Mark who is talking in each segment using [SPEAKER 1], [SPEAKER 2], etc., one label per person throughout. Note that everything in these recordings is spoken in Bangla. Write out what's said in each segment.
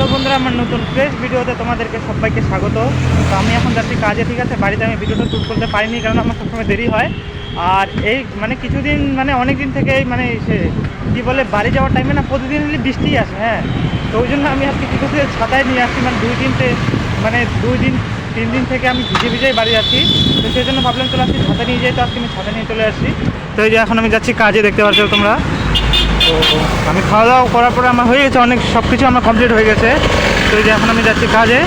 [SPEAKER 1] হ্যালো বন্ধুরা, আমার নতুন ফ্রেশ ভিডিওতে তোমাদেরকে সবাইকে স্বাগত। তো আমি এখন যাচ্ছি কাজে, ঠিক আছে। বাড়িতে আমি ভিডিওটা শ্যুট করতে পারিনি, কারণ আমার সবসময় দেরি হয়। আর এই কিছুদিন অনেক দিন থেকে মানে সে কী বলে, বাড়ি যাওয়ার টাইমে না প্রতিদিন বৃষ্টি আসে, হ্যাঁ। তো ওই জন্য আমি আজকে কিছু ছাতায় নিয়ে আসছি, দুই দিন 3 দিন থেকে আমি ভিজে ভিজেই বাড়ি যাচ্ছি। তো সেই জন্য ভাবলাম চলে আসছি, ছাতা নিয়ে যাই। তো আজকে আমি ছাতা নিয়ে চলে আসছি। তো এই যে এখন আমি যাচ্ছি কাজে, দেখতে পাচ্ছ তোমরা। তো আমি খাওয়া দাওয়া করার পরে আমার হয়ে গেছে, অনেক সব কিছু আমার কমপ্লিট হয়ে গেছে। তো এই যে এখন আমি যাচ্ছি কাজে।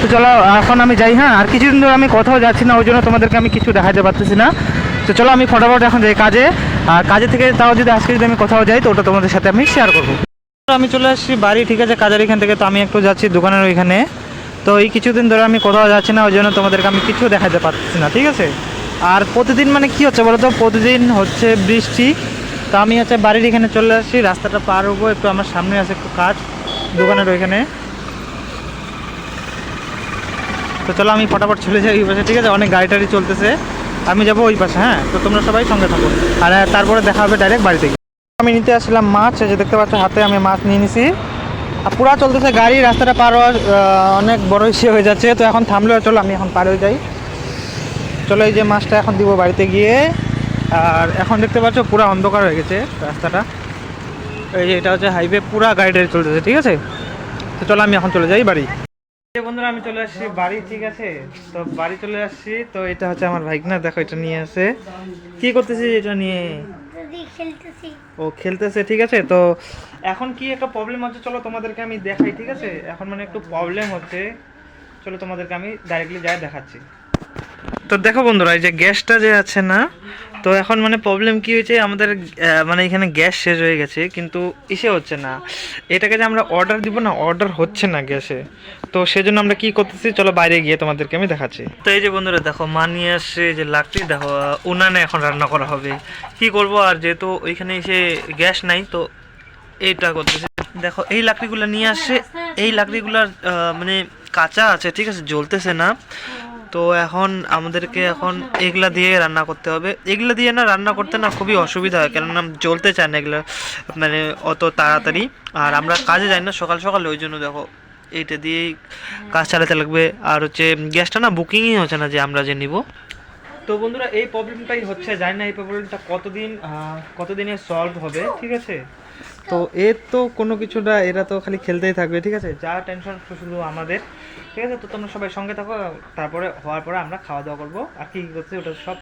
[SPEAKER 1] তো চলো এখন আমি যাই। হ্যাঁ, আর কিছুদিন ধরে আমি কোথাও যাচ্ছি না, ওই জন্য তোমাদেরকে আমি কিছু দেখাতে পারতেছি না। তো চলো আমি ফটাফট এখন যাই কাজে। আর কাজে থেকে তাও যদি আজকে যদি আমি কোথাও যাই, তো ওটা তোমাদের সাথে আমি শেয়ার করবো। আমি চলে আসছি বাড়ি, ঠিক আছে, কাজের এখান থেকে। তো আমি একটু যাচ্ছি দোকানের ওইখানে। তো এই কিছুদিন ধরে আমি কোথাও যাচ্ছি না, ওই জন্য তোমাদেরকে আমি কিছু দেখাতে পারতেছি না, ঠিক আছে। আর প্রতিদিন কি হচ্ছে বলো তো, প্রতিদিন হচ্ছে বৃষ্টি। তো আমি হচ্ছে বাড়ির এখানে চলে আসছি, রাস্তাটা পার হবো একটু, আমার সামনে আছে একটু কাজ দোকানের ওইখানে। তো চলো আমি ফটাফট চলে যাই ওই পাশে, ঠিক আছে। অনেক গাড়ি টাড়ি চলতেছে, আমি যাবো ওই পাশে। হ্যাঁ, তো তোমরা সবাই সঙ্গে থাকো। আর তারপরে দেখা হবে ডাইরেক্ট বাড়ি থেকে। আমি নিতে আসলাম মাছ, এই যে দেখতে পাচ্ছ হাতে আমি মাছ নিয়ে নিছি। আর পুরা চলতেছে গাড়ি, রাস্তাটা পার হওয়া অনেক বড় ইস্যু হয়ে যাচ্ছে। তো এখন থামলেও চলো আমি এখন পার হয়ে যাই। চলো এই যে মাছটা এখন দিব বাড়িতে গিয়ে। আর এখন দেখতে পাচ্ছ পুরো অন্ধকার হয়ে গেছে রাস্তাটা। এই যে এটা হচ্ছে হাইওয়ে, পুরা গাড়ি টাড়ি চলতেছে, ঠিক আছে। তো চলো আমি এখন চলে যাই বাড়ি। বন্ধুরা আমি চলে আসছি বাড়ি, ঠিক আছে। তো বাড়ি চলে আসছি। তো এটা হচ্ছে আমার ভাইগনা, দেখো এটা নিয়ে আসে। কি করতেছি এটা নিয়ে? ও খেলতেছে, ঠিক আছে। তো এখন কি একটা প্রবলেম হচ্ছে, চলো তোমাদেরকে আমি দেখাই, ঠিক আছে। এখন একটু প্রবলেম হচ্ছে, চলো তোমাদেরকে আমি ডাইরেক্টলি যাই দেখাচ্ছি। তো দেখো বন্ধুরা, এই যে গ্যাসটা যে আছে না, তো এখন প্রবলেম কি হয়েছে আমাদের, এখানে গ্যাস শেষ হয়ে গেছে, কিন্তু ইসে হচ্ছে না। এটাকে যে আমরা অর্ডার দিব না, অর্ডার হচ্ছে না গ্যাসে। তো সেজন্য আমরা কি করতেছি, চলো বাইরে গিয়ে তোমাদেরকে আমি দেখাচ্ছি। তো এই যে বন্ধুরা দেখো, মা নিয়ে আসছে যে লাকড়ি, দেখো উনানে এখন রান্না করা হবে। কি করব, আর যেহেতু ওইখানে এসে গ্যাস নাই, তো এইটা করতেছি। দেখো এই লাকড়িগুলো নিয়ে আসছে, এই লাকড়িগুলার কাঁচা আছে, ঠিক আছে, জ্বলতেছে না। তো এখন আমাদেরকে এগুলা দিয়ে রান্না করতে হবে। এগুলা দিয়ে না রান্না করতে না খুবই অসুবিধা হয়, কেননা জ্বলতে চায় না এগুলো অত তাড়াতাড়ি। আর আমরা কাজে যাই না সকাল সকালে, ওই জন্য দেখো এইটা দিয়েই কাজ চালাতে লাগবে। আর হচ্ছে গ্যাসটা না বুকিংই হচ্ছে না যে আমরা যে নিব। তো বন্ধুরা এই প্রবলেমটাই হচ্ছে, জানি না এই প্রবলেমটা কতদিনে সলভ হবে, ঠিক আছে। তো এর তো কোনো কিছুটা, এরা তো খালি খেলতেই থাকবে, ঠিক আছে। যা টেনশন শুধু আমাদের, ঠিক আছে। তো তোমরা সবাই সঙ্গে থাকো, তারপরে হওয়ার পরে আমরা খাওয়া দাওয়া করবো। আর কি করতে ওটা সব